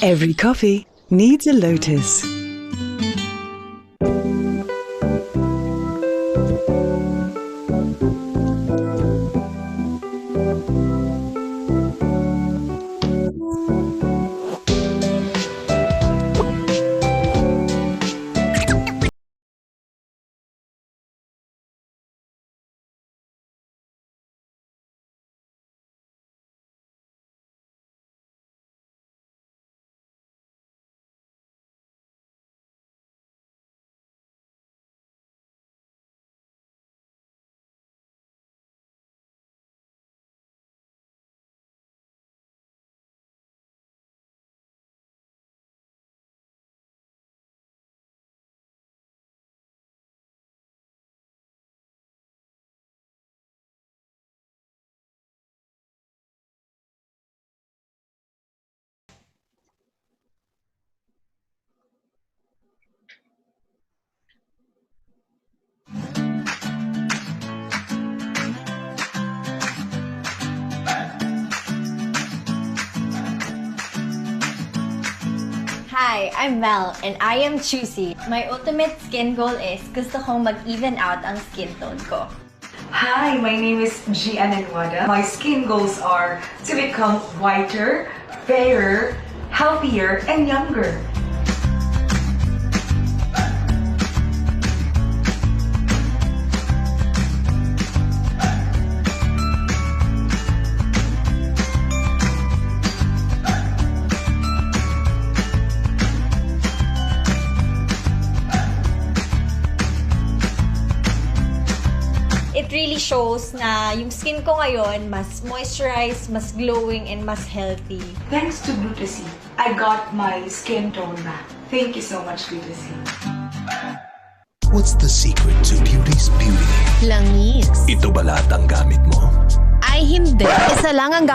Every coffee needs a lotus. Hi, I'm Mel and I am choosy. My ultimate skin goal is gusto kong mag-even out ang skin tone ko. Hi, my name is Gian Enwada. My skin goals are to become whiter, fairer, healthier, and younger. It really shows na yung skin ko ngayon mas moisturized, mas glowing, and mas healthy. Thanks to Glutasy, I got my skin tone back. Thank you so much, Glutasy. What's the secret to beauty's beauty? Langis. Ito ba lahat ang gamit mo? Ay hindi. Isa lang ang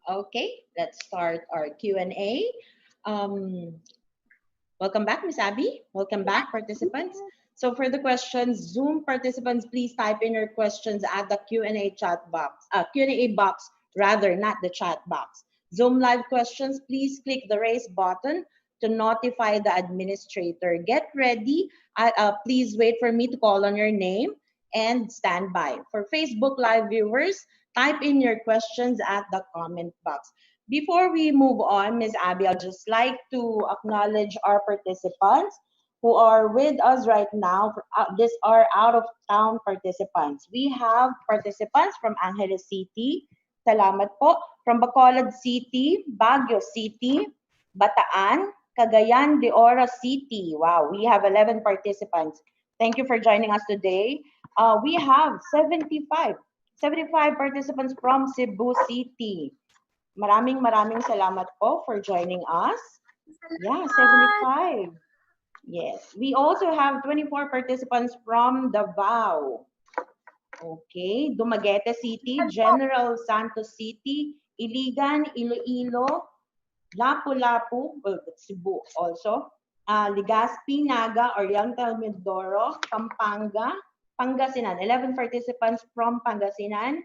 Okay, let's start our Q&A. Welcome back, Ms. Abby. Welcome back, participants. So for the questions, Zoom participants, please type in your questions at the Q&A chat box. Q&A box, rather, not the chat box. Zoom live questions, please click the raise button to notify the administrator. Get ready. Please wait for me to call on your name and stand by. For Facebook live viewers, type in your questions at the comment box. Before we move on, Ms. Abby, I'd just like to acknowledge our participants who are with us right now. These are out-of-town participants. We have participants from Angeles City, salamat po, from Bacolod City, Baguio City, Bataan, Cagayan de Oro City. Wow, we have 11 participants. Thank you for joining us today. We have 75 participants from Cebu City. Maraming salamat po for joining us. Yeah, 75. Yes. We also have 24 participants from Davao. Okay. Dumaguete City, General Santos City, Iligan, Iloilo, Lapu-Lapu, well, that's Cebu also, Legazpi, Naga, Oriental Mindoro, Pampanga, Pangasinan. 11 participants from Pangasinan,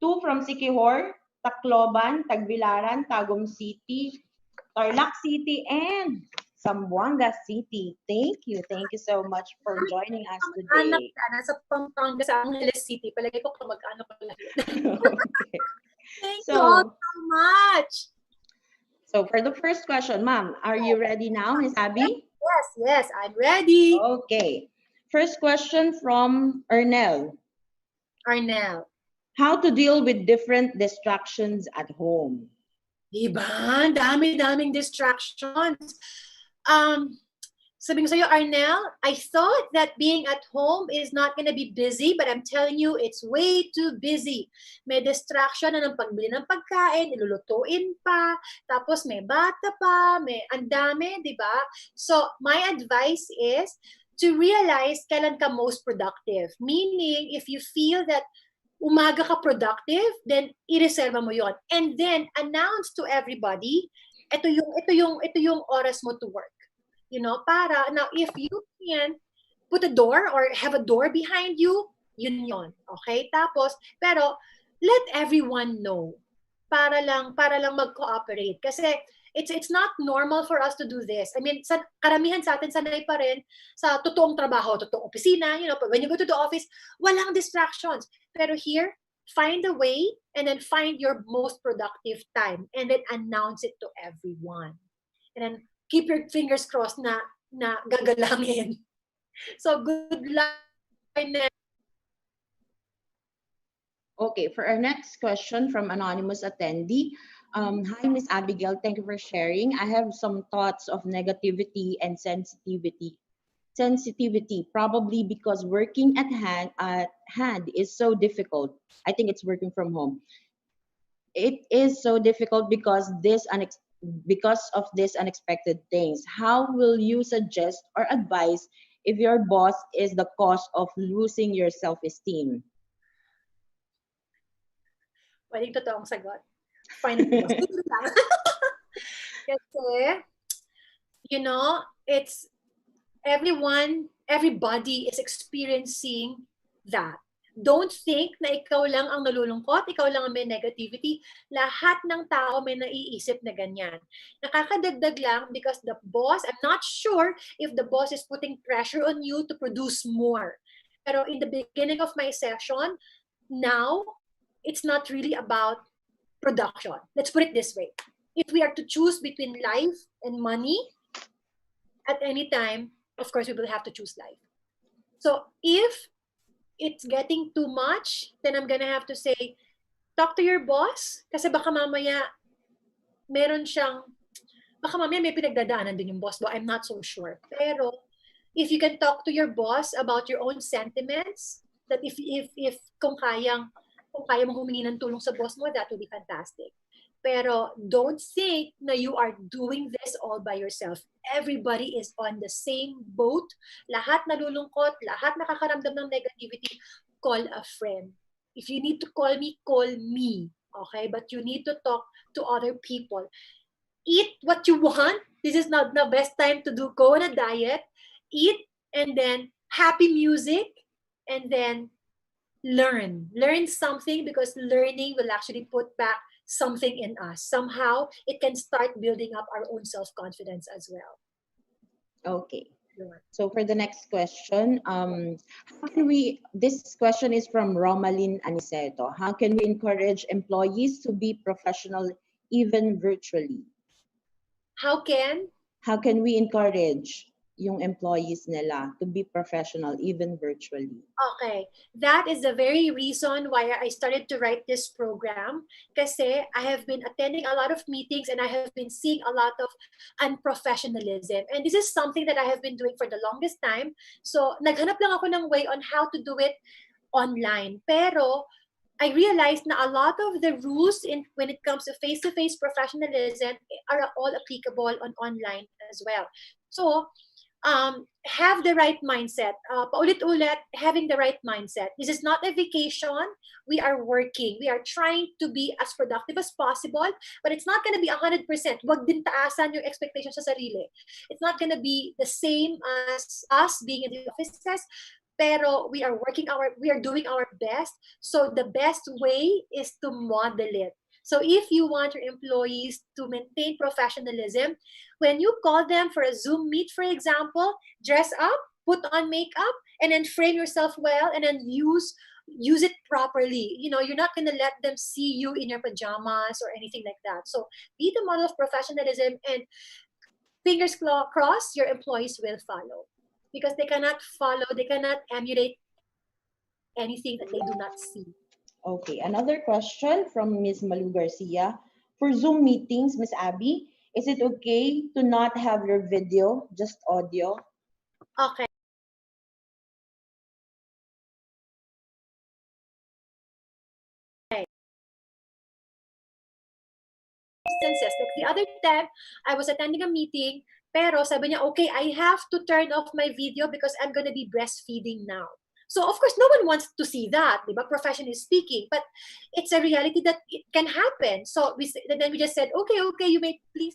2 from Siquijor, Tacloban, Tagbilaran, Tagum City, Tarlac City, and Zamboanga City. Thank you so much for joining us today. Anak ka, nasa Pampanga sa Angeles City. Palagay ko kamag-anak ko lang yun. Okay. Thank you all so much. So for the first question, ma'am, are you ready now, Ms. Abby? Yes, I'm ready. Okay. First question from Ernell. Arnel. How to deal with different distractions at home? Diba? Dami-daming distractions. Sabi ko sa'yo, Arnel, I thought that being at home is not gonna be busy, but I'm telling you, it's way too busy. May distraction na ng pagbili ng pagkain, ilulutuin pa, tapos may bata pa, may andami, di ba? So, my advice is to realize kailan ka most productive. Meaning, if you feel that umaga ka productive, then i-reserve mo yon. And then announce to everybody, ito yung oras mo to work. You know, para now if you can put a door or have a door behind you, yun. Okay? Tapos, pero let everyone know para lang mag-cooperate. Kasi it's not normal for us to do this. I mean, karamihan sa atin sanay pa rin sa totoong trabaho, totoong opisina, when you go to the office, walang distractions. Pero here, find a way and then find your most productive time and then announce it to everyone. And then keep your fingers crossed na gagalangin. So good luck. Okay, for our next question from anonymous attendee. Hi, Miss Abigail. Thank you for sharing. I have some thoughts of negativity and sensitivity. Sensitivity, probably because working at hand is so difficult. I think it's working from home. It is so difficult because of these unexpected things. How will you suggest or advise if your boss is the cause of losing your self-esteem? Pwedeng totoong sagot. Find the boss. Kasi, it's everybody is experiencing that. Don't think na ikaw lang ang nalulungkot, ikaw lang ang may negativity. Lahat ng tao may naiisip na ganyan. Nakakadagdag lang because the boss, I'm not sure if the boss is putting pressure on you to produce more. Pero in the beginning of my session, now, it's not really about production. Let's put it this way. If we are to choose between life and money, at any time, of course, we will have to choose life. So if it's getting too much, then I'm gonna have to say, talk to your boss, kasi baka mamaya may pinagdadaanan din yung boss, but I'm not so sure. Pero if you can talk to your boss about your own sentiments, that if kung kaya mong humingi ng tulong sa boss mo, that would be fantastic. Pero don't think na you are doing this all by yourself. Everybody is on the same boat. Lahat nalulungkot, lahat nakakaramdam ng negativity. Call a friend. If you need to call me, call me. Okay? But you need to talk to other people. Eat what you want. This is not the best time to go on a diet. Eat and then happy music and then learn something, because learning will actually put back something in us. Somehow it can start building up our own self-confidence as well. Okay, so for the next question, this question is from Romalyn Aniceto. How can we encourage employees to be professional even virtually? How can we encourage yung employees nila to be professional even virtually? Okay, that is the very reason why I started to write this program, kasi I have been attending a lot of meetings and I have been seeing a lot of unprofessionalism, and this is something that I have been doing for the longest time. So naghanap lang ako ng way on how to do it online. Pero I realized na a lot of the rules when it comes to face-to-face professionalism are all applicable on online as well. So have the right mindset. Paulit-ulit, having the right mindset. This is not a vacation. We are working. We are trying to be as productive as possible, but it's not going to be 100%. Wag din taasan yung expectations sa sarili. It's not going to be the same as us being in the offices, pero we are doing our best. So the best way is to model it. So if you want your employees to maintain professionalism, when you call them for a Zoom meet, for example, dress up, put on makeup, and then frame yourself well, and then use it properly. You're not going to let them see you in your pajamas or anything like that. So be the model of professionalism, and fingers crossed, your employees will follow, because they cannot emulate anything that they do not see. Okay, another question from Ms. Malu Garcia. For Zoom meetings, Ms. Abby, is it okay to not have your video, just audio? Okay. Instances, like the other time, I was attending a meeting, pero sabi niya, okay, I have to turn off my video because I'm gonna be breastfeeding now. So of course, no one wants to see that, diba? Professionally speaking, but it's a reality that it can happen. So then we just said, okay, you may please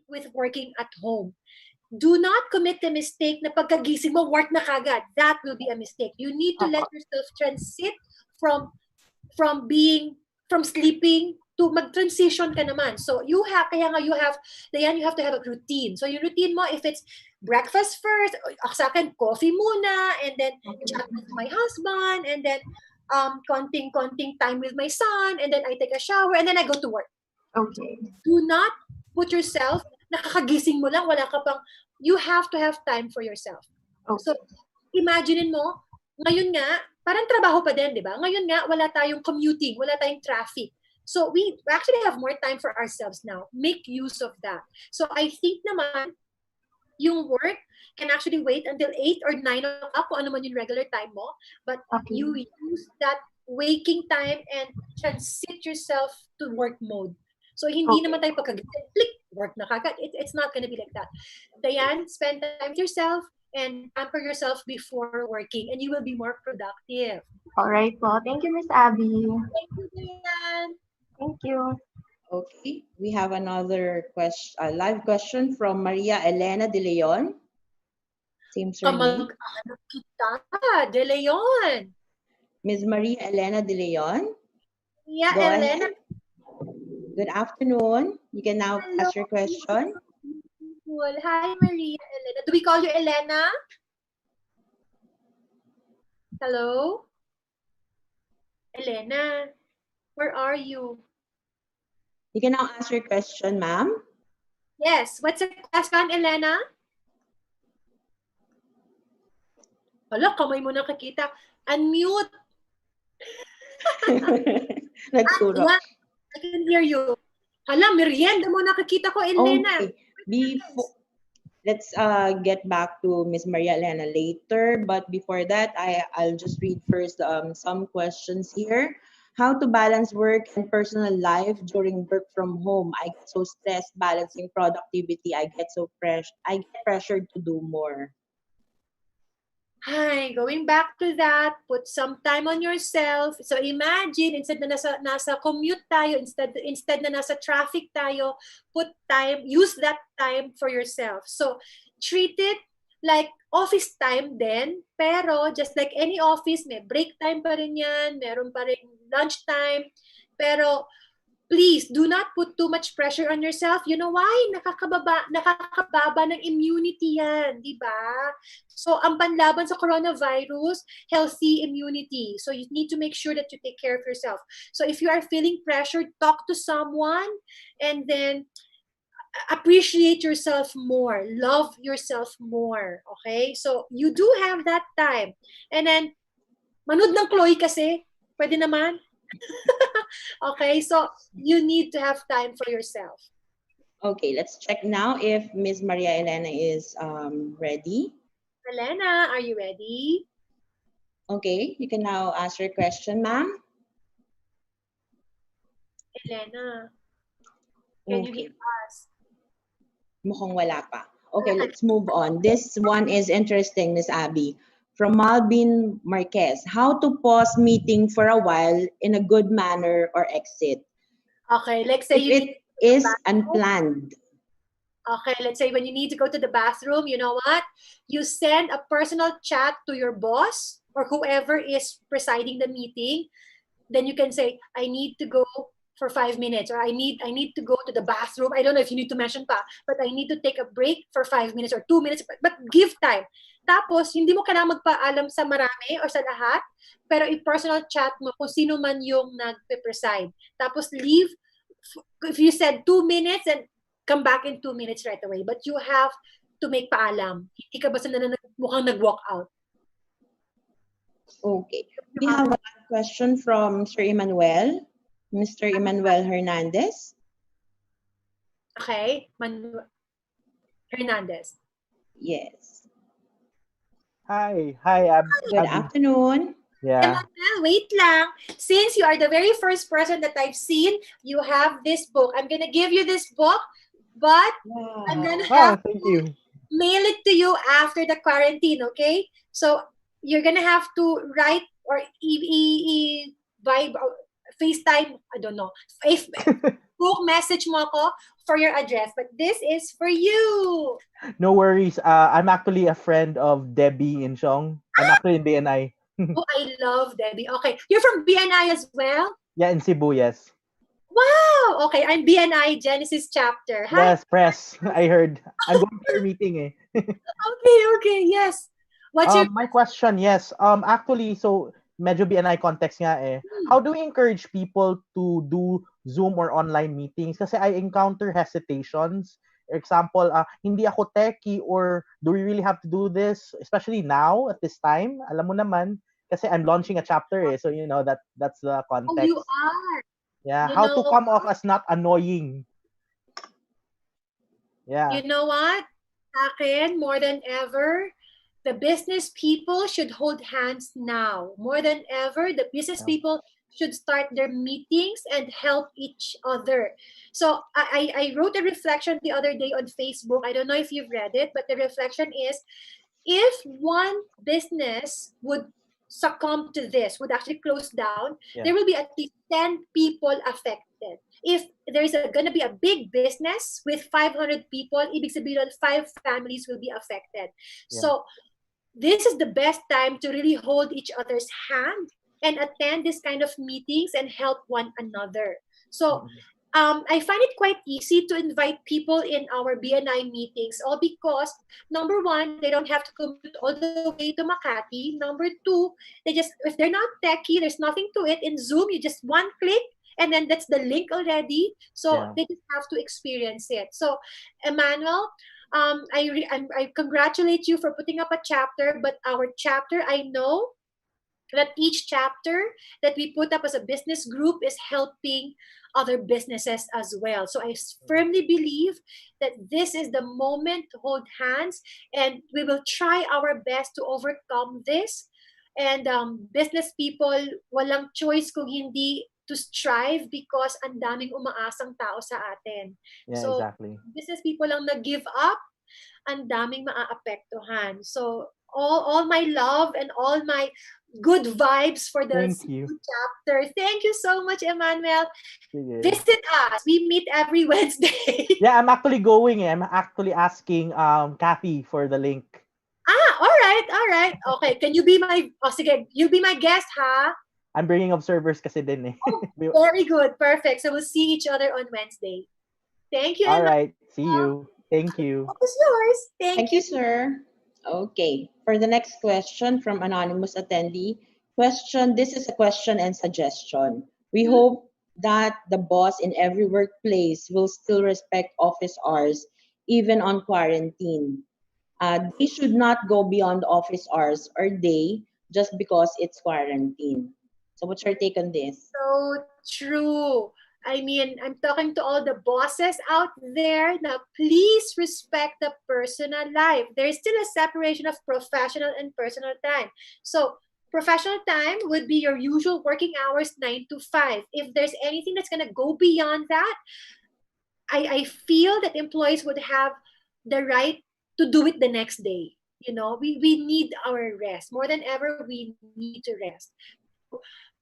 with working at home. Do not commit the mistake na pagkagising mo, work na kagad. That will be a mistake. You need to let yourself transit from sleeping to mag-transition ka naman. So you have to have a routine. So yung routine mo, if it's breakfast first, sa akin, coffee muna, and then chat with my husband, and then konting time with my son, and then I take a shower, and then I go to work. Okay. Do not put yourself, nakakagising mo lang, wala ka pang, you have to have time for yourself. Okay. So, imagine mo, ngayon nga, parang trabaho pa din, di ba? Ngayon nga, wala tayong commuting, wala tayong traffic. So, we actually have more time for ourselves now. Make use of that. So, I think naman, yung work can actually wait until 8 or 9 o'clock, kung ano man yung regular time mo. But you use that waking time and transit yourself to work mode. So, hindi naman tayo pagkagising, click, work na kagad. It's not gonna be like that. Diane, spend time with yourself and pamper yourself before working, and you will be more productive. All right po. Thank you, Miss Abby. Thank you, Diane. Thank you. Okay, we have another live question from Maria Elena De Leon. Same surname. Kamag-anak kita, De Leon. Ms. Maria Elena De Leon. Yeah, Go Elena. ahead. Good afternoon. You can now ask your question. Cool. Hi, Maria Elena. Do we call you Elena? Hello? Elena, where are you? You can now ask your question, ma'am. Yes. What's the question, Elena? Hala, kamay mo nakikita. Unmute. Nagturo. I can hear you. Hala, merienda mo nakikita ko, Elena. Okay. Let's get back to Ms. Maria Elena later. But before that, I'll just read first some questions here. How to balance work and personal life during work from home? I get so stressed balancing productivity. I get pressured to do more. Hi, going back to that, put some time on yourself. So imagine, instead na nasa commute tayo, instead na nasa traffic tayo, use that time for yourself. So treat it like office time then, pero just like any office, may break time pa rin yan, meron pa rin lunch time, pero please do not put too much pressure on yourself. You know why? Nakakababa ng immunity yan, di ba? So, ang panlaban sa coronavirus, healthy immunity. So, you need to make sure that you take care of yourself. So, if you are feeling pressured, talk to someone and then appreciate yourself more. Love yourself more. Okay? So, you do have that time. And then, manood ng Chloe kasi, pwede naman. Okay, so you need to have time for yourself. Okay, let's check now if Ms. Maria Elena is ready. Elena, are you ready? Okay, you can now ask your question, ma'am. Elena, can you hear us? Mukhang wala pa. Okay, let's move on. This one is interesting, Ms. Abby. From Malvin Marquez, how to pause meeting for a while in a good manner or exit? Okay, let's say if it is unplanned. Okay, let's say when you need to go to the bathroom, you know what? You send a personal chat to your boss or whoever is presiding the meeting. Then you can say, I need to go for 5 minutes, or I need to go to the bathroom. I don't know if you need to mention pa, but I need to take a break for 5 minutes or 2 minutes, but give time. Tapos, hindi mo kailangan magpaalam sa marami or sa lahat, pero i-personal chat mo kung sino man yung nagpe-preside. Tapos, leave. If you said 2 minutes, and come back in 2 minutes right away. But you have to make paalam. Hindi ka basta mukhang nag-walk out. Okay. We have a question from Sir Emmanuel. Mr. Emmanuel Hernandez. Okay. Hernandez. Yes. Hi, Good afternoon. Yeah. Emmanuel, wait lang. Since you are the very first person that I've seen, you have this book. I'm gonna give you this book, but I'm gonna have thank you. mail it to you after the quarantine, okay? So you're gonna have to write or FaceTime, I don't know. If book message mo ako for your address, but this is for you. No worries. I'm actually a friend of Debbie in Shong. I'm actually in BNI. Oh, I love Debbie. Okay, you're from BNI as well? Yeah, in Cebu, yes. Wow! Okay, I'm BNI Genesis chapter. Hi. Yes, press. I heard. I'm going to your meeting eh. Okay, yes. What's your My question, yes. Actually, so medyo BNI context nga eh. How do we encourage people to do Zoom or online meetings? Kasi I encounter hesitations. Example, hindi ako techie, or do we really have to do this? Especially now, at this time. Alam mo naman, kasi I'm launching a chapter eh. So, that's the Oh, context. you are. Yeah, You how to know, come off as not annoying. Yeah. you know what? Akin, more than ever, the business people should hold hands now. More than ever, the business people should start their meetings and help each other. So I wrote a reflection the other day on Facebook. I don't know if you've read it, but the reflection is, if one business would succumb to this, would actually close down, there will be at least 10 people affected. If there's going to be a big business with 500 people, ibig sabihin 5 families will be affected. So this is the best time to really hold each other's hand and attend this kind of meetings and help one another. So I find it quite easy to invite people in our BNI meetings, all because, number one, they don't have to commute all the way to Makati. Number two, if they're not techie, there's nothing to it. In Zoom, you just one click, and then that's the link already. So they just have to experience it. So, Emmanuel, I congratulate you for putting up a chapter, but our chapter, I know that each chapter that we put up as a business group is helping other businesses as well. So I firmly believe that this is the moment to hold hands, and we will try our best to overcome this. And business people, walang choice kung hindi to strive, because ang daming umaasang tao sa atin. Yeah, so exactly. business people lang nag-give up, ang daming maaapektuhan. So all my love and all my good vibes for the chapter. Thank you so much, Emmanuel. Visit us. We meet every Wednesday. Yeah, I'm actually going. I'm actually asking Kathy for the link. All right. Okay, can you be my sige, you'll be my guest, ha? I'm bringing observers kasi din eh. Oh, very good. Perfect. So we'll see each other on Wednesday. Thank you, All Emmanuel. right. See you. Thank you. It's yours. Thank you, sir. Okay. For the next question from anonymous attendee, this is a question and suggestion. We hope that the boss in every workplace will still respect office hours, even on quarantine. They should not go beyond office hours or day just because it's quarantine. So what's your take on this? So true. I mean, I'm talking to all the bosses out there. Now, please respect the personal life. There's still a separation of professional and personal time. So professional time would be your usual working hours, 9 to 5. If there's anything that's going to go beyond that, I feel that employees would have the right to do it the next day. You know, we need our rest. More than ever, we need to rest.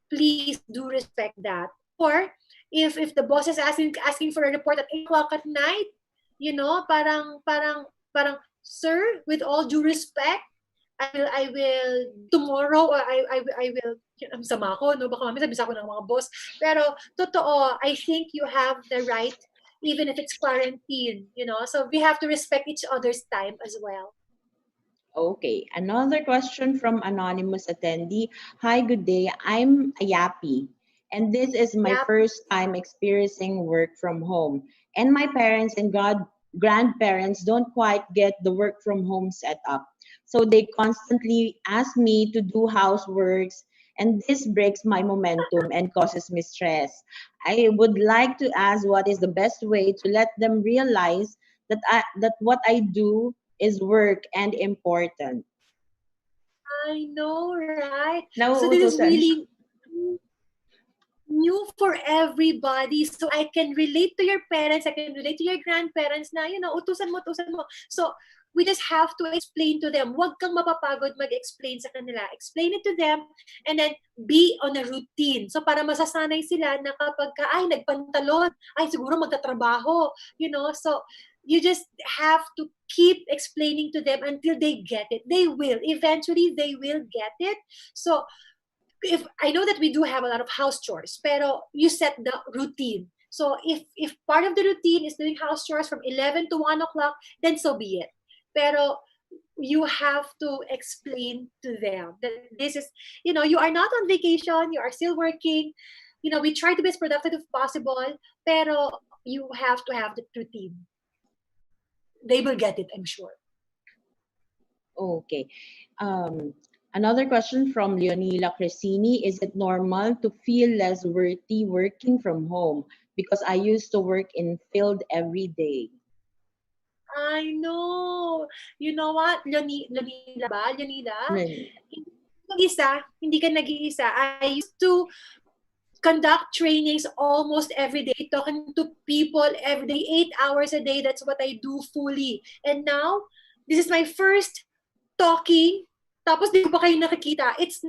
Please do respect that. Or if the boss is asking for a report at 8 o'clock at night, you know, parang, sir, with all due respect, I will tomorrow, or I will, ang sama ko, no? Baka mamaya sabi sa ako ng mga boss. Pero, totoo, I think you have the right, even if it's quarantine, you know. So we have to respect each other's time as well. Okay, another question from anonymous attendee. Hi, good day. I'm a yappy, and this is my first time experiencing work from home. And my parents and grandparents don't quite get the work from home setup. So they constantly ask me to do houseworks, and this breaks my momentum and causes me stress. I would like to ask, what is the best way to let them realize that what I do is work and important? I know, right? Now, so this is really new for everybody. So I can relate to your parents, I can relate to your grandparents na, you know, utusan mo. So we just have to explain to them. Huwag kang mapapagod mag-explain sa kanila. Explain it to them and then be on a routine. So para masasanay sila na kapag ay nagpantalon, ay siguro magtatrabaho, so you just have to keep explaining to them until they get it. They will. Eventually, they will get it. So if I know that we do have a lot of house chores, pero you set the routine. So if part of the routine is doing house chores from 11 to 1 o'clock, then so be it. Pero you have to explain to them that this is, you are not on vacation, you are still working. We try to be as productive as possible, pero you have to have the routine. They will get it, I'm sure. Okay. Another question from Leonila Crescini. Is it normal to feel less worthy working from home? Because I used to work in field every day. I know. You know what? Leonila ba? Leonila? Hindi ka nag-iisa. I used to conduct trainings almost every day, talking to people every day, 8 hours a day. That's what I do fully. And now, this is my first talking. Tapos di ko pa kayo nakikita. It's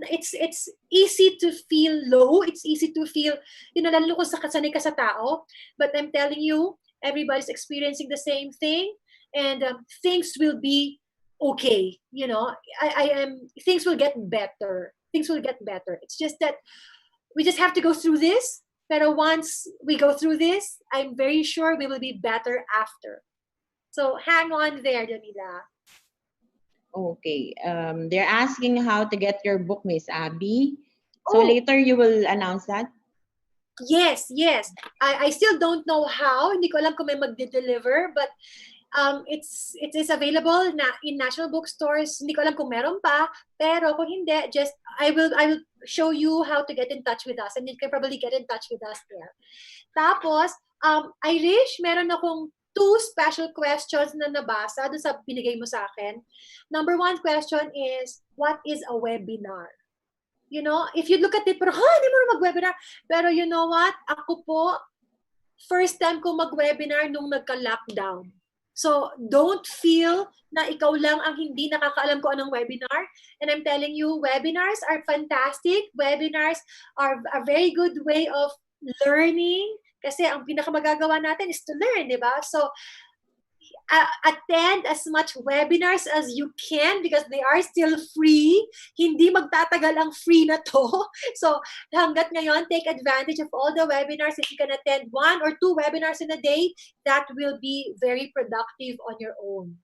easy to feel low. It's easy to feel, lalo kung sanay ka sa tao. But I'm telling you, everybody's experiencing the same thing. And things will be okay. Things will get better. Things will get better. It's just that we just have to go through this. Pero once we go through this, I'm very sure we will be better after. So hang on there, Danila. Okay. They're asking how to get your book, Miss Abby. So later you will announce that? Yes. I still don't know how. Hindi ko alam kung may mag-deliver, but it is available in national bookstores. Hindi ko alam kung meron pa, pero kung hindi, I will show you how to get in touch with us, and you can probably get in touch with us there. Tapos, Irish, meron akong 2 special questions na nabasa dun sa binigay mo sa akin. Number 1 question is, what is a webinar? If you look at it, pero hindi mo mag-webinar. Pero you know what? Ako po, first time ko mag-webinar nung nagka-lockdown. So, don't feel na ikaw lang ang hindi nakakaalam ko anong webinar. And I'm telling you, webinars are fantastic. Webinars are a very good way of learning. Kasi ang pinakamagagawa natin is to learn, di ba? So, attend as much webinars as you can because they are still free. Hindi magtatagal ang free na to. So, hanggat ngayon, take advantage of all the webinars. If you can attend 1 or 2 webinars in a day, that will be very productive on your own.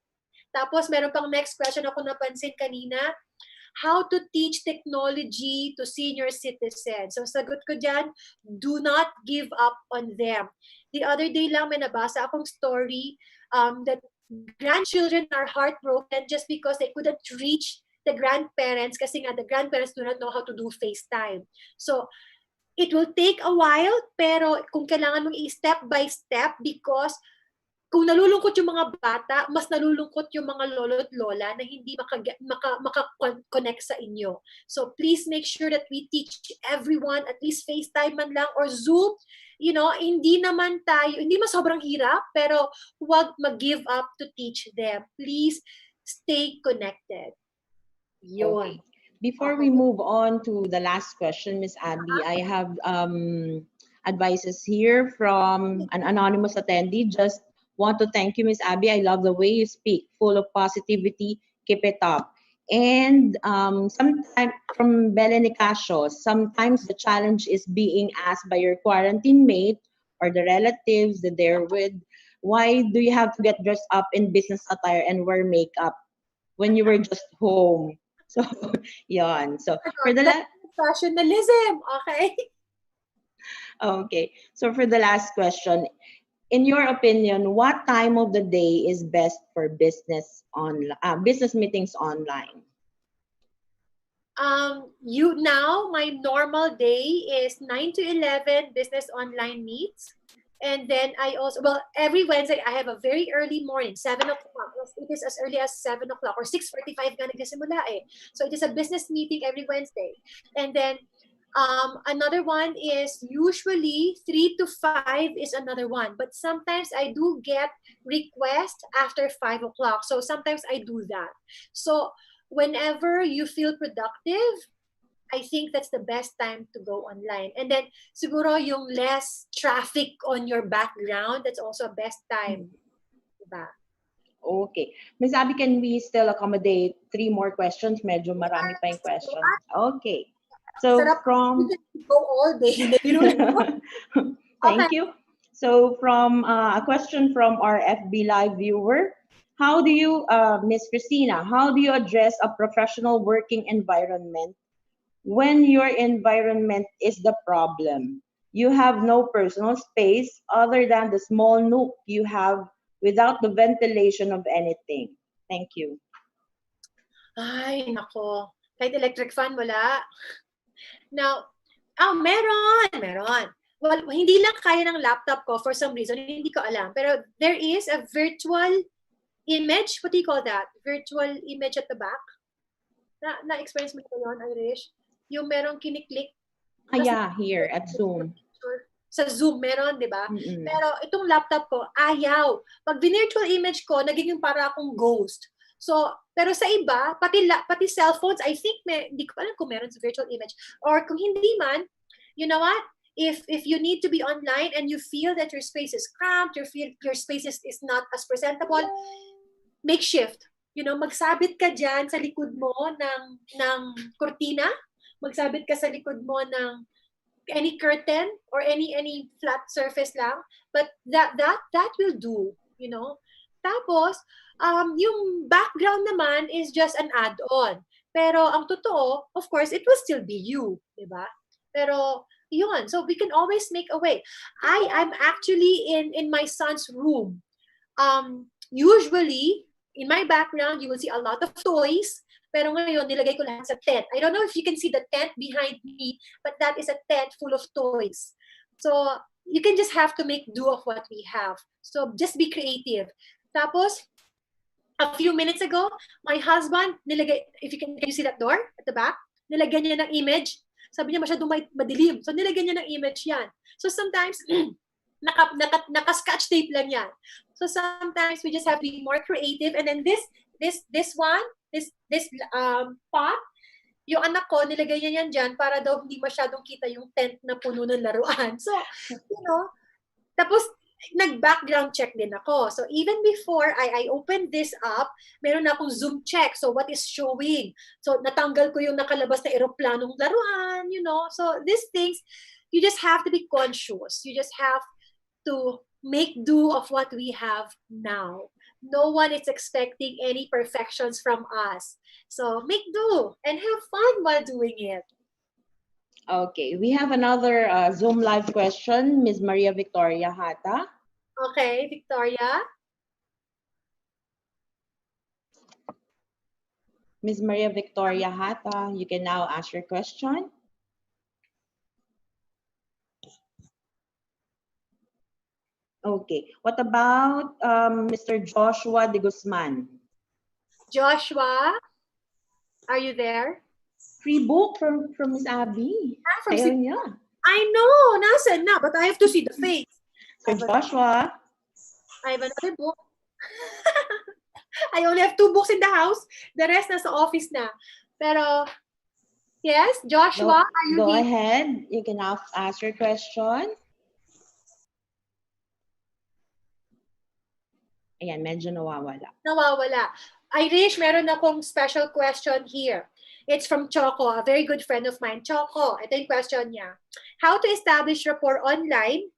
Tapos, meron pang next question ako napansin kanina. How to teach technology to senior citizens. So, sagot ko dyan, do not give up on them. The other day lang may nabasa akong story that grandchildren are heartbroken just because they couldn't reach the grandparents kasi nga the grandparents do not know how to do FaceTime. So, it will take a while, pero kung kailangan mong i-step by step because kung nalulungkot yung mga bata, mas nalulungkot yung mga lolo at lola na hindi maka-connect sa inyo. So please make sure that we teach everyone, at least FaceTime man lang or Zoom. Hindi man sobrang hirap, pero huwag mag-give up to teach them. Please stay connected. Yun. Okay. Before we move on to the last question, Miss Abby, I have advices here from an anonymous attendee. Just want to thank you, Miss Abby. I love the way you speak, full of positivity. Keep it up. And sometimes from Belen Nicasio, sometimes the challenge is being asked by your quarantine mate or the relatives that they're with, why do you have to get dressed up in business attire and wear makeup when you were just home? So, yon. So for the professionalism, okay? Okay. So for the last question, in your opinion, what time of the day is best for business meetings online? My normal day is 9 to 11 business online meets. And then I also, every Wednesday, I have a very early morning, 7 o'clock. It is as early as 7 o'clock or 6:45 nga nagsimula eh. So it is a business meeting every Wednesday. And then Another one is usually 3 to 5 is another one. But sometimes I do get requests after 5 o'clock. So sometimes I do that. So whenever you feel productive, I think that's the best time to go online. And then siguro yung less traffic on your background, that's also a best time. Diba? Okay. Ms. Abby, can we still accommodate 3 more questions? Medyo marami pa yung questions. Okay. So Sarap from... go all day. Thank you. So from a question from our FB Live viewer, how do you, Ms. Christina, how do you address a professional working environment when your environment is the problem? You have no personal space other than the small nook you have without the ventilation of anything. Thank you. Ay, nako. Kahit electric fan, wala. Now, meron. Well, hindi lang kaya ng laptop ko for some reason, hindi ko alam. Pero there is a virtual image, what do you call that? Virtual image at the back? Na-experience mo ko yun, Irish? Yung merong kiniklik. Yeah, here at Zoom. Sa Zoom meron, di ba? Pero itong laptop ko, ayaw. Pag virtual image ko, naging yung para akong ghost. So, pero sa iba, pati cellphones, I think, hindi ko alam kung meron sa virtual image. Or kung hindi man, you know what? If you need to be online and you feel that your space is cramped, you feel your space is not as presentable, makeshift. You know, magsabit ka dyan sa likod mo ng kurtina, magsabit ka sa likod mo ng any curtain or any flat surface lang, but that will do, you know. Tapos yung background naman is just an add-on. Pero ang totoo, of course, it will still be you, di ba? Pero yun, so we can always make a way. I'm actually in my son's room. Usually in my background, you will see a lot of toys. Pero ngayon, nilagay ko lahat sa tent. I don't know if you can see the tent behind me, but that is a tent full of toys. So, you can just have to make do of what we have. So, just be creative. Tapos, a few minutes ago, my husband, nilagay, can you see that door at the back? Nilagyan niya ng image. Sabi niya, masyadong madilim. So, nilagyan niya ng image yan. So, sometimes, naka-scotch tape lang yan. So, sometimes, we just have to be more creative. And then this pot, yung anak ko, nilagay niya yan dyan para daw hindi masyadong kita yung tent na puno ng laruan. So, you know, tapos, nag-background check din ako. So, even before I opened this up, meron na akong Zoom check. So, what is showing? So, natanggal ko yung nakalabas na eroplanong laruan, you know. So, these things, you just have to be conscious. You just have to make do of what we have now. No one is expecting any perfections from us. So make do and have fun while doing it. Okay, we have another Zoom live question, Ms. Maria Victoria Hata. Okay, Victoria. Ms. Maria Victoria Hata, you can now ask your question. Okay, what about Mr. Joshua de Guzman? Joshua, are you there? Free book from Ms. Abby. Yeah. I know, nasan na, but I have to see the face. So Joshua. I have another book. I only have 2 books in the house. The rest nasa office na. Pero, yes, Joshua, are you Go here? ahead. You can ask your question. Ayan, medyo nawawala. Nawawala. Irish, meron akong special question here. It's from Choco, a very good friend of mine. Choco, ito yung question niya. How to establish rapport online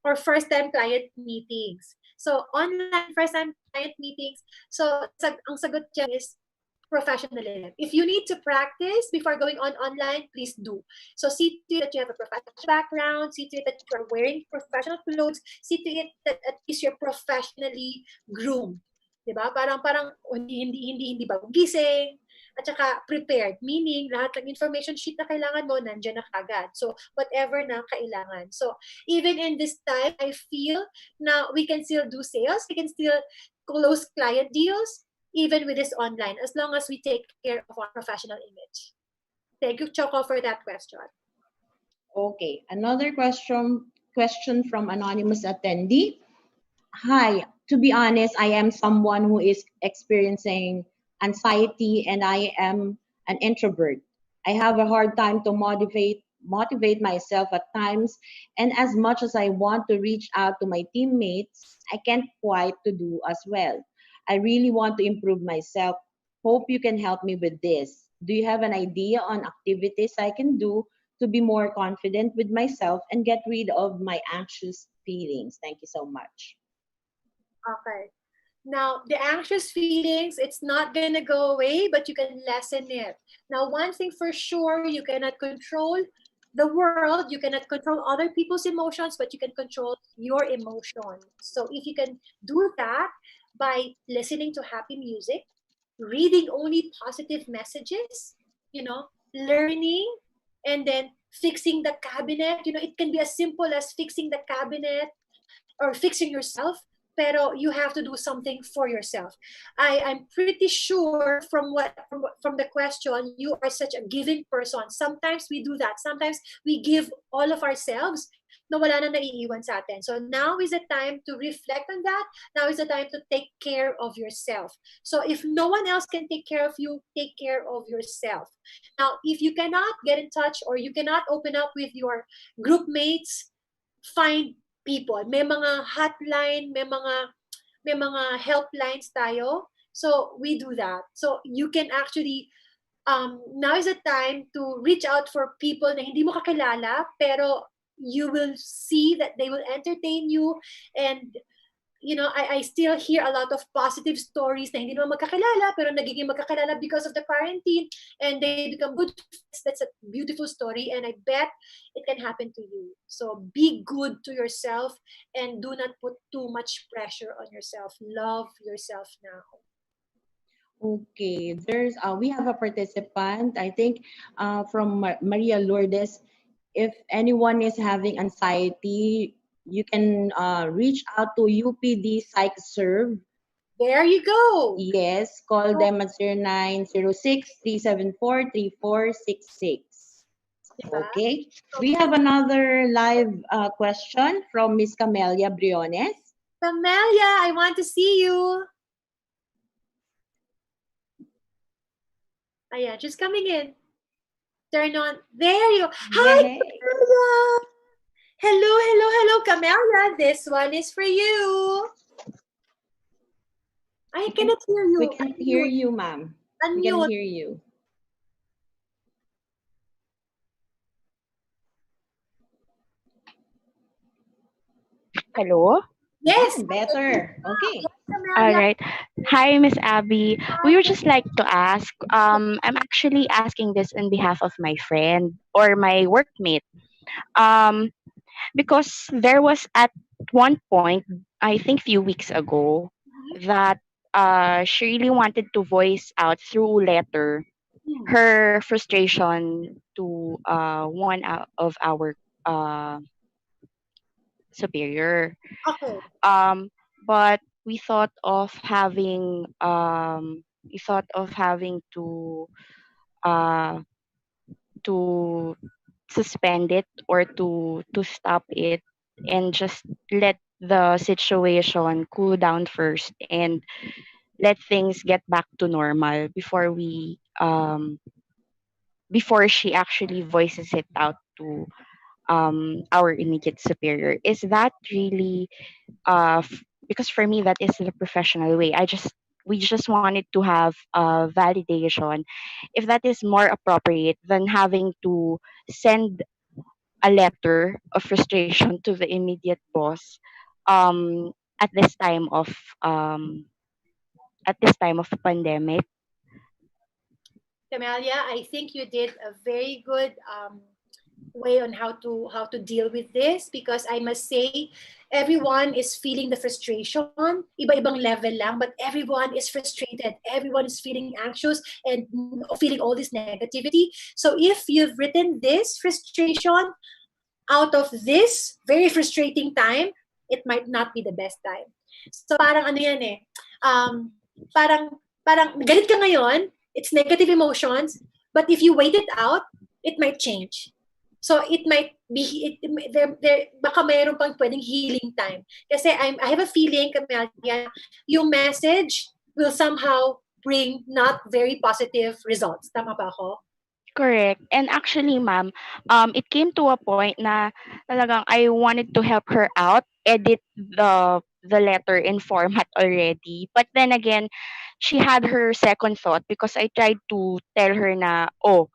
or first-time client meetings? So, online first-time client meetings. So, ang sagot niya is professionalism. If you need to practice before going online, please do. So, see to it that you have a professional background. See to it that you are wearing professional clothes. See to it that at least you're professionally groomed. Diba? Parang hindi bagong gising. At saka prepared, meaning lahat ng information sheet na kailangan mo, nandiyan na kagad. So, whatever na kailangan. So, even in this time, I feel na we can still do sales, we can still close client deals, even with this online, as long as we take care of our professional image. Thank you, Choco, for that question. Okay, another question from anonymous attendee. Hi, to be honest, I am someone who is experiencing anxiety and I am an introvert. I have a hard time to motivate myself at times, and as much as I want to reach out to my teammates, I can't quite to do as well. I really want to improve myself. Hope you can help me with this. Do you have an idea on activities I can do to be more confident with myself and get rid of my anxious feelings? Thank you so much. Okay. Now, the anxious feelings, it's not going to go away, but you can lessen it. Now, one thing for sure, you cannot control the world, you cannot control other people's emotions, but you can control your emotions. So if you can do that by listening to happy music, reading only positive messages, learning, and then fixing the cabinet. It can be as simple as fixing the cabinet or fixing yourself, pero you have to do something for yourself. I'm pretty sure from the question, you are such a giving person. Sometimes we do that. Sometimes we give all of ourselves na wala na naiiwan sa atin. So now is the time to reflect on that. Now is the time to take care of yourself. So if no one else can take care of you, take care of yourself. Now, if you cannot get in touch or you cannot open up with your group mates, find people. May mga hotline, may mga helplines tayo. So we do that. So you can actually now is the time to reach out for people na hindi mo kakilala, pero you will see that they will entertain you. And I still hear a lot of positive stories na hindi naman magkakilala pero nagiging magkakilala because of the quarantine and they become good friends. That's a beautiful story, and I bet it can happen to you. So be good to yourself and do not put too much pressure on yourself. Love yourself now. Okay, we have a participant, I think, from Maria Lourdes. If anyone is having anxiety, you can reach out to UPD Psych Serve. There you go. Yes, call them at 0906-374-3466. Okay, we have another live question from Miss Camelia Briones. Camelia, I want to see you. Ayan, she's coming in. Turn on. There you go. Hi, Camelia. Hello, Camelia. This one is for you. I cannot hear you. We can hear you, ma'am. We can hear you. Hello? Yes. Better. Okay. All right. Hi, Miss Abby. We would just like to ask, I'm actually asking this on behalf of my friend or my workmate. Because there was at one point, I think few weeks ago, that she really wanted to voice out through letter her frustration to one of our superior. Okay. But we thought of having uh to suspend it or to stop it and just let the situation cool down first and let things get back to normal before she actually voices it out to our immediate superior. Is that really because for me that is the professional way. We just wanted to have validation if that is more appropriate than having to send a letter of frustration to the immediate boss at this time of um, pandemic. Camelia, I think you did a very good way on how to deal with this, because I must say everyone is feeling the frustration. Iba-ibang level lang, but everyone is frustrated. Everyone is feeling anxious and feeling all this negativity. So if you've written this frustration out of this very frustrating time, it might not be the best time. So parang ano yan eh, parang galit ka ngayon, it's negative emotions, but if you wait it out, it might change. So it might be baka mayroon pang pwedeng healing time. Kasi I have a feeling, Camelia, yung message will somehow bring not very positive results. Tama ba ako? Correct. And actually, ma'am, it came to a point na talagang I wanted to help her out, edit the letter in format already. But then again, she had her second thought because I tried to tell her na, oh,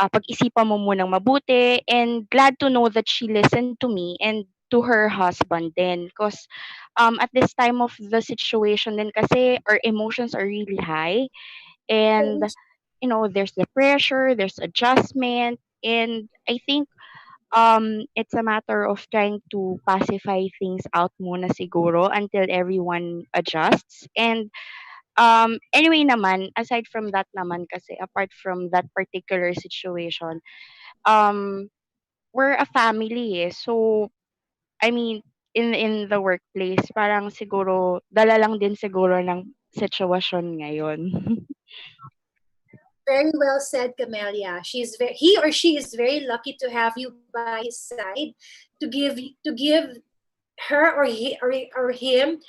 pag-isipan mo munang mabuti, and glad to know that she listened to me and to her husband then, because at this time of the situation then kasi our emotions are really high, and there's the pressure, there's adjustment, and I think it's a matter of trying to pacify things out muna siguro until everyone adjusts. And anyway naman, aside from that naman kasi, apart from that particular situation, um we're a family eh. So I mean, in the workplace, parang siguro dala lang din siguro ng sitwasyon ngayon. Very well said, Camelia. He or she is very lucky to have you by his side to give her or him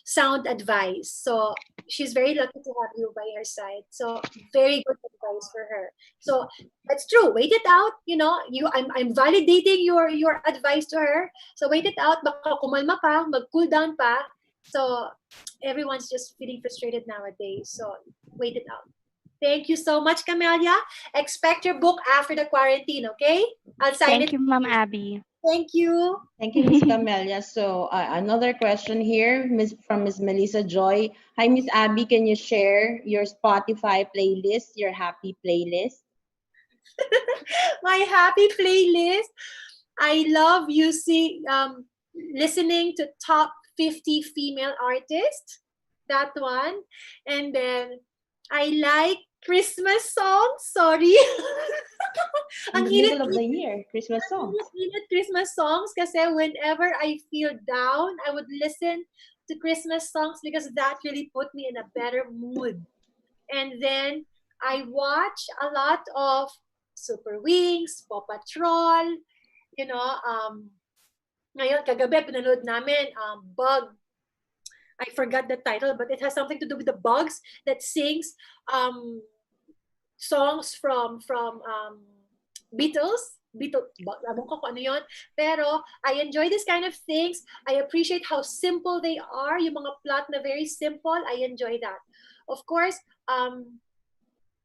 sound advice. So she's very lucky to have you by her side. So very good advice for her. So that's true. Wait it out. I'm validating your advice to her. So wait it out. Baka kumalma pa, mag-cool down pa. So everyone's just feeling frustrated nowadays. So wait it out. Thank you so much, Camelia. Expect your book after the quarantine, okay? I'll sign it. Thank you, Ma'am Abby. Thank you. Thank you, Miss Camelia. So another question here, from Miss Melissa Joy. Hi, Miss Abby. Can you share your Spotify playlist, your happy playlist? My happy playlist. I love listening to top 50 female artists. That one. And then I like Christmas songs. Sorry. In the middle of the year, Christmas songs. Christmas songs kasi whenever I feel down, I would listen to Christmas songs because that really put me in a better mood. And then I watch a lot of Super Wings, Paw Patrol, ngayon, kagabi, pinanood namin, Bug. I forgot the title, but it has something to do with the bugs that sings songs from Beatles. Alam ko kung ano yun. Pero I enjoy this kind of things. I appreciate how simple they are. Yung mga plot na very simple, I enjoy that. Of course,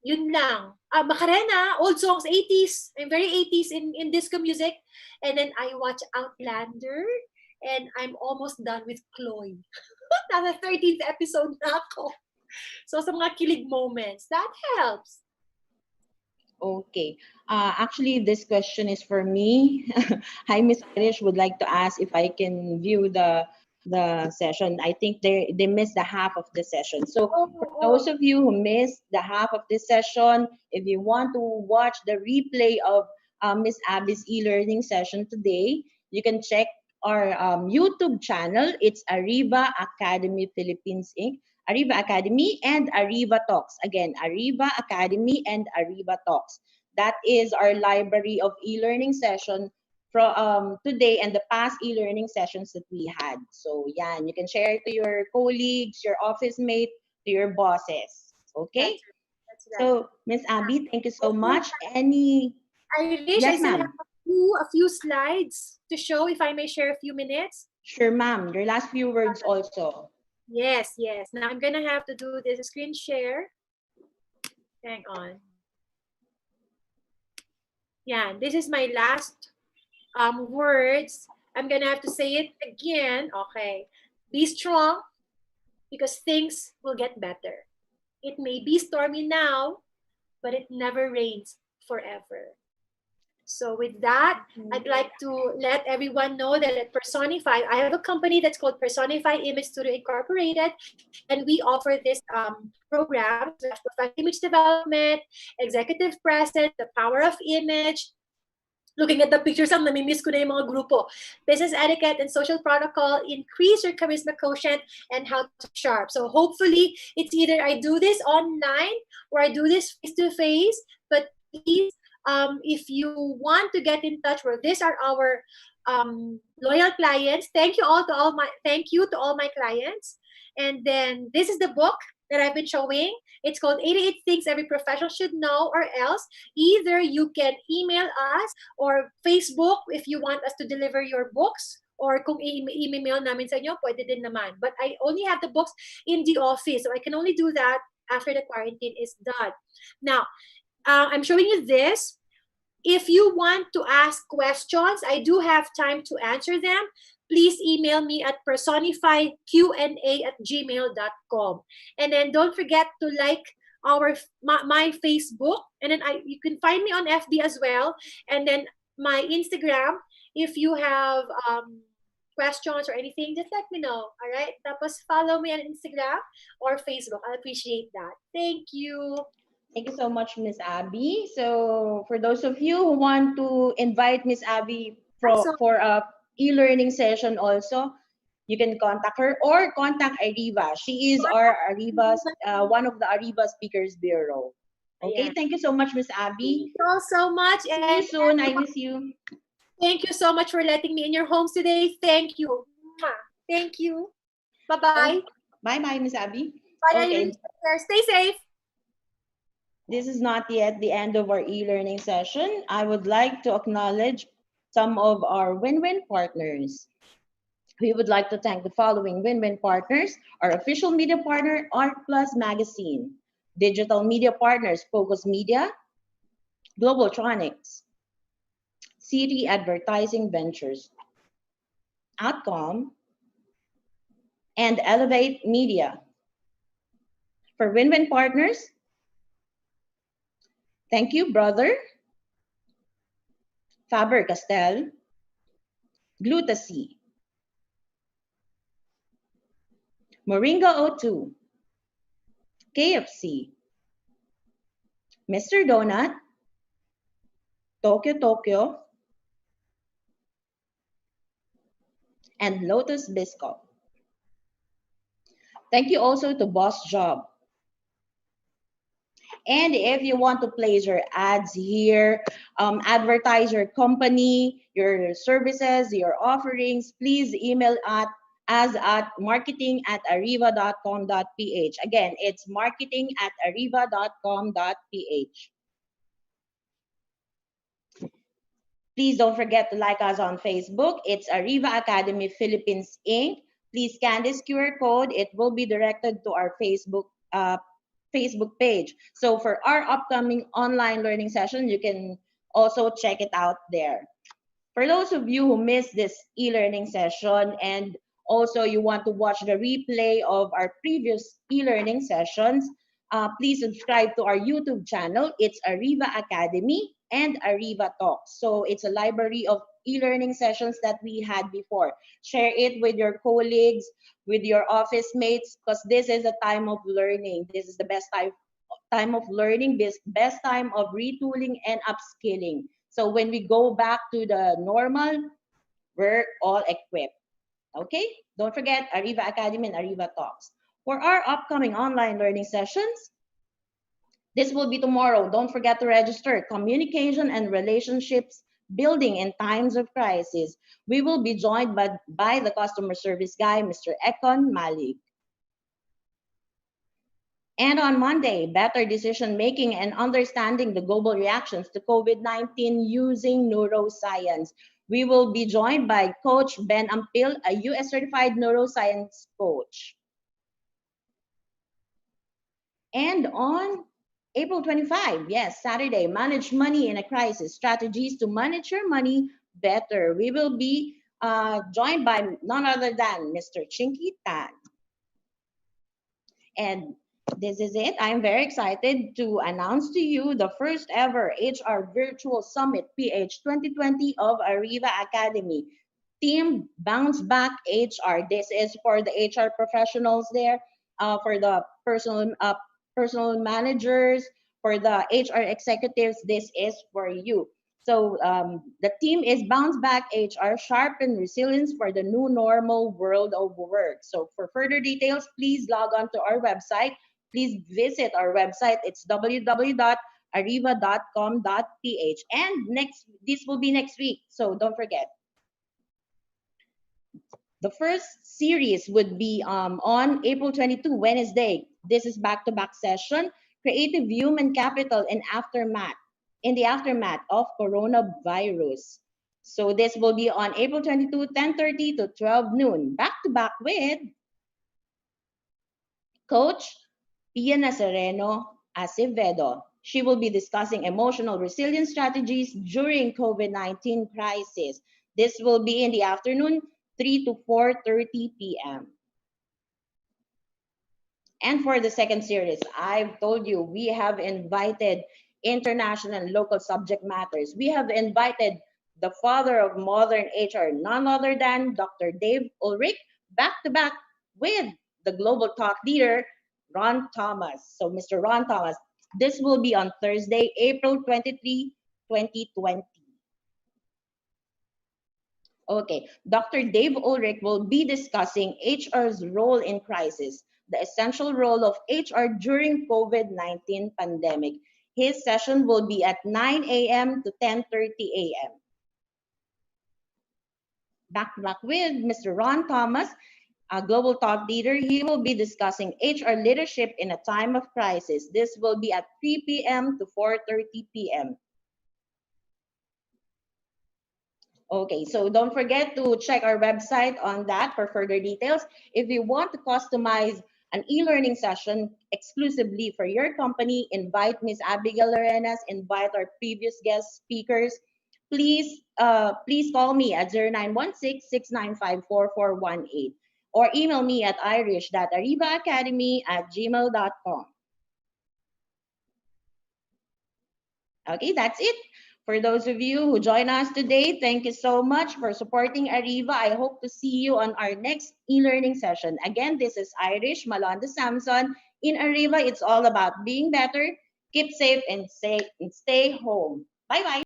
yun lang. Macarena, old songs, 80s. I'm very 80s in disco music. And then I watch Outlander. And I'm almost done with Chloe. Nasa 13th episode na ako. So sa mga kilig moments, that helps. Okay. Actually, this question is for me. Hi, Miss Irish. Would like to ask if I can view the session. I think they missed the half of the session. So for those of you who missed the half of this session, if you want to watch the replay of Miss Abby's e-learning session today, you can check our YouTube channel. It's Ariva Academy Philippines Inc. Ariva Academy and Ariva Talks. Again, Ariva Academy and Ariva Talks. That is our library of e-learning session from today and the past e-learning sessions that we had. So yeah, you can share it to your colleagues, your office mate, to your bosses. Okay? That's right. So Miss Abby, thank you so much. I wish I still have a few slides to show, if I may share a few minutes. Sure, ma'am. Your last few words also. Yes. Now I'm gonna have to do this screen share. Hang on. Yeah, this is my last words. I'm gonna have to say it again. Okay. Be strong because things will get better. It may be stormy now, but it never rains forever. So with that, I'd like to let everyone know that at Personify, I have a company that's called Personify Image Studio Incorporated, and we offer this program, professional image development, executive presence, the power of image. Looking at the pictures, ang namimiss ko na yung mga grupo. Business etiquette and social protocol, increase your charisma quotient, and how to sharp. So hopefully, it's either I do this online or I do this face-to-face, but please, If you want to get in touch, where these are our loyal clients. Thank you to all my clients. And then this is the book that I've been showing. It's called 88 Things Every Professional Should Know, or else either you can email us or Facebook if you want us to deliver your books, or kung i-email namin sa inyo, pwede din naman. But I only have the books in the office, so I can only do that after the quarantine is done. Now, I'm showing you this. If you want to ask questions, I do have time to answer them. Please email me at personifyqna@gmail.com. And then don't forget to like my Facebook. And then you can find me on FB as well. And then my Instagram. If you have questions or anything, just let me know. All right? Tapos follow me on Instagram or Facebook. I appreciate that. Thank you. Thank you so much, Miss Abby. So for those of you who want to invite Miss Abby for a e-learning session also, you can contact her or contact Ariva. She is our Ariva's one of the Ariva Speakers Bureau. Okay, thank you so much, Miss Abby. Thank you all so much. See you soon. I miss you. Thank you so much for letting me in your homes today. Thank you. Thank you. Bye-bye. Bye-bye, Miss Abby. Bye. Okay. Stay safe. This is not yet the end of our e-learning session. I would like to acknowledge some of our win-win partners. We would like to thank the following win-win partners: our official media partner, Art Plus Magazine; digital media partners, Focus Media, Globaltronics, City Advertising Ventures, Outcom, and Elevate Media. For win-win partners, thank you, Brother, Faber-Castell, Glutacy, Moringa O2, KFC, Mr. Donut, Tokyo, and Lotus Biscuit. Thank you also to Boss Job. And if you want to place your ads here, advertise your company, your services, your offerings, please email us at marketing@ariva.com.ph. Again, it's marketing@ariva.com.ph. Please don't forget to like us on Facebook. It's Ariva Academy Philippines, Inc. Please scan this QR code. It will be directed to our Facebook page. So for our upcoming online learning session, you can also check it out there. For those of you who missed this e-learning session and also you want to watch the replay of our previous e-learning sessions, please subscribe to our YouTube channel. It's Ariva Academy and Ariva Talks. So it's a library of e-learning sessions that we had before. Share it with your colleagues, with your office mates, because this is a time of learning. This is the best time of learning, this best time of retooling and upskilling. So when we go back to the normal, we're all equipped. Okay? Don't forget Ariva Academy and Ariva Talks. For our upcoming online learning sessions, this will be tomorrow. Don't forget to register. Communication and relationships building in times of crisis. We will be joined by the customer service guy, Mr. Ekon Malik. And on Monday, better decision making and understanding the global reactions to COVID-19 using neuroscience. We will be joined by Coach Ben Ampil, a US certified neuroscience coach. And on April 25, yes, Saturday, manage money in a crisis, strategies to manage your money better. We will be joined by none other than Mr. Chinky Tan. And this is it. I'm very excited to announce to you the first ever HR Virtual Summit PH 2020 of Ariva Academy. Team Bounce Back HR. This is for the HR professionals there, for the personal managers, for the HR executives. This is for you. So the team is Bounce Back HR, sharpen resilience for the new normal world of work. So for further details, please log on to our website. Please visit our website. It's www.ariva.com.ph. ariva.com.ph. And this will be next week, so don't forget. The first series would be on April 22, Wednesday. This is back-to-back session, Creative Human Capital in the aftermath of coronavirus. So this will be on April 22, 10:30 to 12 noon, back-to-back with Coach Pia Nazareno Acevedo. She will be discussing emotional resilience strategies during COVID-19 crisis. This will be in the afternoon, 3 to 4:30 p.m. And for the second series, I've told you, we have invited international and local subject matters. We have invited the father of modern HR, none other than Dr. Dave Ulrich, back to back with the global talk leader, Ron Thomas. So Mr. Ron Thomas, this will be on Thursday, April 23, 2020. Okay, Dr. Dave Ulrich will be discussing HR's role in crisis, the essential role of HR during COVID-19 pandemic. His session will be at 9 a.m. to 10:30 a.m. Back to back with Mr. Ron Thomas, a global thought leader. He will be discussing HR leadership in a time of crisis. This will be at 3 p.m. to 4:30 p.m. Okay, so don't forget to check our website on that for further details. If you want to customize an e-learning session exclusively for your company, invite Ms. Abbygale Arenas, invite our previous guest speakers. Please call me at 0916-695-4418 or email me at irish.arivaacademy@gmail.com. Okay, that's it. For those of you who join us today, thank you so much for supporting Ariva. I hope to see you on our next e-learning session. Again, this is Irish Malonda Samson. In Ariva, it's all about being better. Keep safe and stay home. Bye-bye.